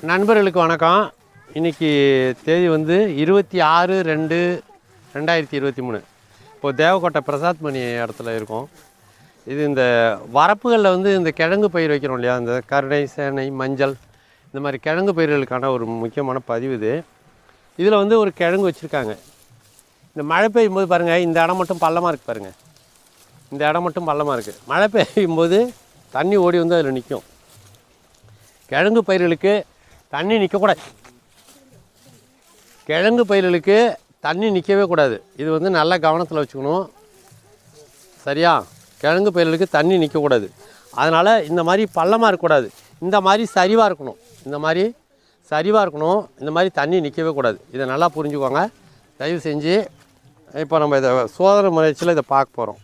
நண்பர்களுக்கு வணக்கம். இன்றைக்கி தேதி வந்து 26/2/2023. இப்போது தேவக்கோட்டை பிரசாத் மணி இடத்துல இருக்கோம். இது இந்த வரப்புகளில் வந்து இந்த கிழங்கு பயிர் வைக்கிறோம் இல்லையா, இந்த கருணை, சேனை, மஞ்சள், இந்த மாதிரி கிழங்கு பயிர்களுக்கான ஒரு முக்கியமான பதிவு இது. இதில் வந்து ஒரு கிழங்கு வச்சுருக்காங்க. இந்த மழை பெய்யும் போது பாருங்கள், இந்த இடம் மட்டும் பள்ளமாக இருக்குது பாருங்கள். இந்த இடம் மட்டும் பள்ளமாக இருக்குது. மழை பெய்யும் போது தண்ணி ஓடி வந்து அதில் நிற்கும். கிழங்கு பயிர்களுக்கு தண்ணி நிற்கக்கூடாது. கிழங்கு பயிர்களுக்கு தண்ணி நிற்கவே கூடாது. இது வந்து நல்லா கவனத்தில் வச்சுக்கணும், சரியா? கிழங்கு பயிர்களுக்கு தண்ணி நிற்கக்கூடாது. அதனால் இந்த மாதிரி பள்ளமாக இருக்கக்கூடாது, இந்த மாதிரி சரிவாக இருக்கணும். இந்த மாதிரி சரிவாக இருக்கணும், இந்த மாதிரி தண்ணி நிற்கவே கூடாது. இதை நல்லா புரிஞ்சுக்கோங்க தயவு செஞ்சு. இப்போ நம்ம இதை சோதனை முயற்சியில் இதை பார்க்க போகிறோம்.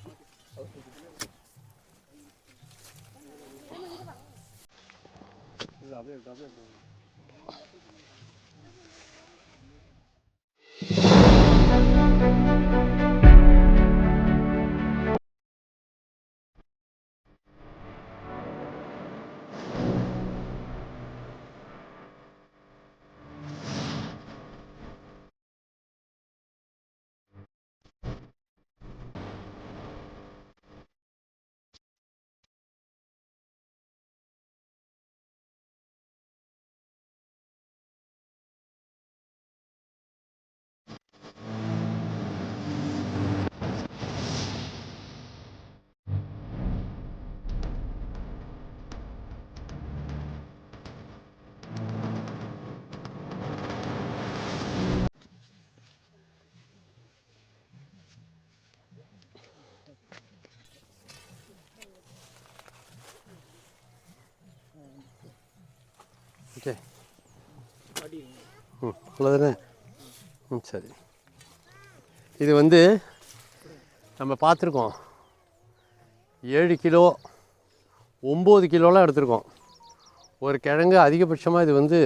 ஓகே, அவ்வளோதானே? சரி. இது வந்து நம்ம பார்த்துருக்கோம், 7 கிலோ 9 கிலோலாம் எடுத்திருக்கோம். ஒரு கிழங்கு அதிகபட்சமாக இது வந்து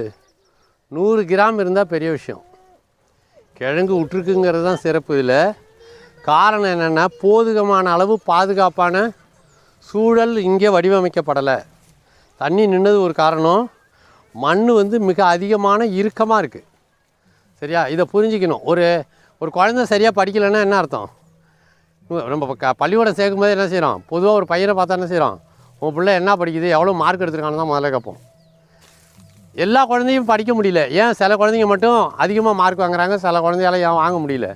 100 கிராம் இருந்தால் பெரிய விஷயம். கிழங்கு விட்டுருக்குங்கிறது தான் சிறப்பு. இதில் காரணம் என்னென்னா, போதுமான அளவு பாதுகாப்பான சூழல் இங்கே வடிவமைக்கப்படலை. தண்ணி நின்னது ஒரு காரணம், மண் வந்து மிக அதிகமான இறுக்கமாக இருக்குது, சரியா? இதை புரிஞ்சிக்கணும். ஒரு குழந்தை சரியாக படிக்கலைன்னா என்ன அர்த்தம்? நம்ம பள்ளிக்கூடம் சேர்க்கும்போது என்ன செய்கிறோம்? பொதுவாக ஒரு பையனை பார்த்தா என்ன செய்கிறோம்? உன் பிள்ளை என்ன படிக்குது, எவ்வளோ மார்க் எடுத்துருக்கான்னு தான் முதல்ல கேட்போம். எல்லா குழந்தையும் படிக்க முடியல. ஏன் சில குழந்தைங்க மட்டும் அதிகமாக மார்க் வாங்குறாங்க, சில குழந்தையால ஏன் வாங்க முடியல?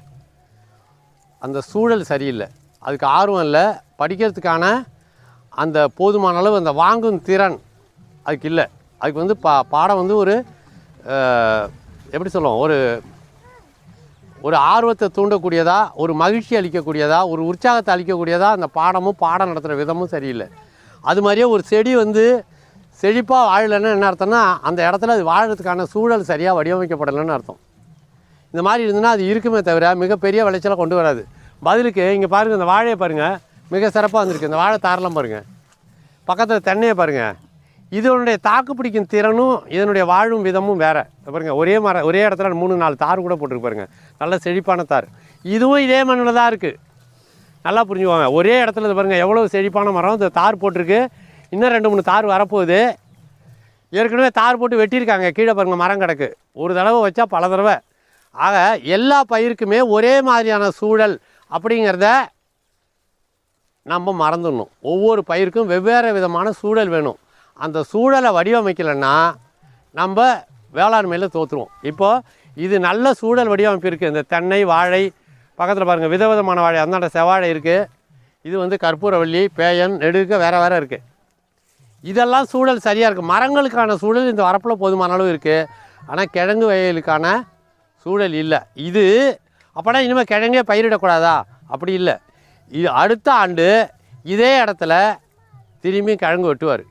அந்த சூழல் சரியில்லை, அதுக்கு ஆர்வம் இல்லை, படிக்கிறதுக்கான அந்த போதுமான அளவு அந்த வாங்கும் திறன் அதுக்கு இல்லை. அதுக்கு வந்து பாடம் வந்து ஒரு எப்படி சொல்லுவோம், ஒரு ஆர்வத்தை தூண்டக்கூடியதா, ஒரு மகிழ்ச்சி அளிக்கக்கூடியதா, ஒரு உற்சாகத்தை அளிக்கக்கூடியதா அந்த பாடமும் பாடம் நடத்துகிற விதமும் சரியில்லை. அது மாதிரியே ஒரு செடி வந்து செழிப்பாக வாழலைன்னு என்ன அர்த்தம்னா, அந்த இடத்துல அது வாழறதுக்கான சூழல் சரியாக வடிவமைக்கப்படலைன்னு அர்த்தம். இந்த மாதிரி இருந்ததுன்னா அது இருக்குமே தவிர மிகப்பெரிய விளைச்சலை கொண்டு வராது. பதிலுக்கு இங்கே பாருங்கள், இந்த வாழையை பாருங்கள், மிக சிறப்பாக வந்திருக்கு. இந்த வாழை தாரெல்லாம் பாருங்கள், பக்கத்தில் தென்னையை பாருங்கள். இதனுடைய தாக்கு பிடிக்கும் திறனும் இதனுடைய வாழும் விதமும் வேறு. பாருங்கள், ஒரே இடத்துல 3-4 தார் கூட போட்டுருக்கு பாருங்கள், நல்ல செழிப்பான தார். இதுவும் இதே மண்ணில் தான் இருக்குது, நல்லா புரிஞ்சுக்குவாங்க. ஒரே இடத்துல இது பாருங்கள், எவ்வளோ செழிப்பான மரம், இந்த தார் போட்டிருக்கு. இன்னும் 2-3 தார் வரப்போகுது. ஏற்கனவே தார் போட்டு வெட்டியிருக்காங்க, கீழே பாருங்கள் மரம் கிடக்கு. ஒரு தடவை வச்சா பல தடவை. ஆக எல்லா பயிருக்குமே ஒரே மாதிரியான சூழல் அப்படிங்கிறத நம்ம மறந்துடணும். ஒவ்வொரு பயிருக்கும் வெவ்வேறு விதமான சூழல் வேணும். அந்த சூழலை வடிவமைக்கலைன்னா நம்ம வேளாண்மையில் தோற்றுருவோம். இப்போது இது நல்ல சூழல் வடிவமைப்பு இருக்குது. இந்த தென்னை, வாழை, பக்கத்தில் பாருங்கள் விதவிதமான வாழை, அந்தாண்ட செவ்வாழை இருக்குது. இது வந்து கற்பூரவள்ளி, பேயன், நெடுக்க வேறு இருக்குது. இதெல்லாம் சூழல் சரியாக இருக்குது. மரங்களுக்கான சூழல் இந்த வரப்பில் போதுமான அளவு இருக்குது. ஆனால் கிழங்கு வயலுக்கான சூழல் இல்லை. இது அப்போனா இனிமேல் கிழங்கே பயிரிடக்கூடாதா? அப்படி இல்லை. இது அடுத்த ஆண்டு இதே இடத்துல திரும்பி கிழங்கு வெட்டுவார்.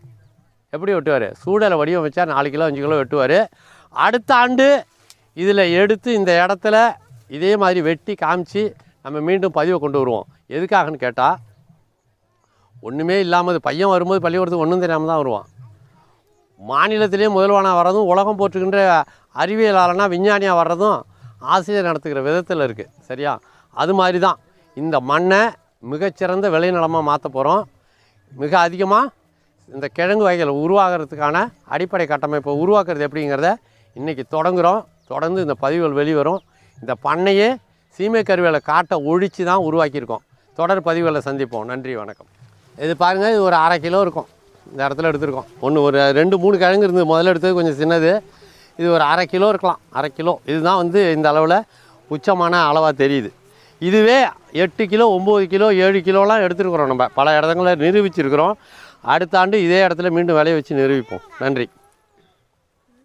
எப்படி வெட்டுவார்? சூழலை வடிவமைச்சா 4 கிலோ 5 கிலோ வெட்டுவார். அடுத்த ஆண்டு இதில் எடுத்து இந்த இடத்துல இதே மாதிரி வெட்டி காமிச்சு நம்ம மீண்டும் பதிவை கொண்டு வருவோம். எதுக்காகன்னு கேட்டால், ஒன்றுமே இல்லாமல் பையன் வரும்போது பள்ளிக்கூடத்துக்கு ஒன்றும் தெரியாமல் தான் வருவான். மாநிலத்திலே முதல்வனாக வர்றதும், உலகம் போற்றுகின்ற அறிவியலாளனா விஞ்ஞானியாக வர்றதும் ஆசிரியர் நடத்துகிற விதத்தில் இருக்குது, சரியா? அது மாதிரி தான் இந்த மண்ணை மிகச்சிறந்த விளைநிலமாக மாற்ற போகிறோம். மிக அதிகமாக இந்த கிழங்கு வகைகள் உருவாகிறதுக்கான அடிப்படை கட்டமைப்பை உருவாக்குறது எப்படிங்கிறத இன்றைக்கி தொடர்ந்து இந்த பதிவுகள் வெளிவரும். இந்த பண்ணையே சீமை கருவேலை காட்டை ஒழித்து தான் உருவாக்கியிருக்கோம். தொடர் பதிவுகளை சந்திப்போம். நன்றி, வணக்கம். இது பாருங்கள், இது ஒரு 1/2 கிலோ இருக்கும். இந்த இடத்துல எடுத்துருக்கோம். ஒரு 2-3 கிழங்கு இருந்தது. முதல்ல எடுத்தது கொஞ்சம் சின்னது. இது ஒரு 1/2 கிலோ இருக்கலாம். 1/2 கிலோ இதுதான் இந்த அளவில் உச்சமான அளவாக தெரியுது. இதுவே 8 கிலோ 9 கிலோ 7 கிலோலாம் எடுத்துருக்குறோம். நம்ம பல இடங்களில் நிரூபிச்சிருக்கிறோம். அடுத்த ஆண்டு இதே இடத்துல மீண்டும் விளைய வச்சு நிரூபிப்போம். நன்றி.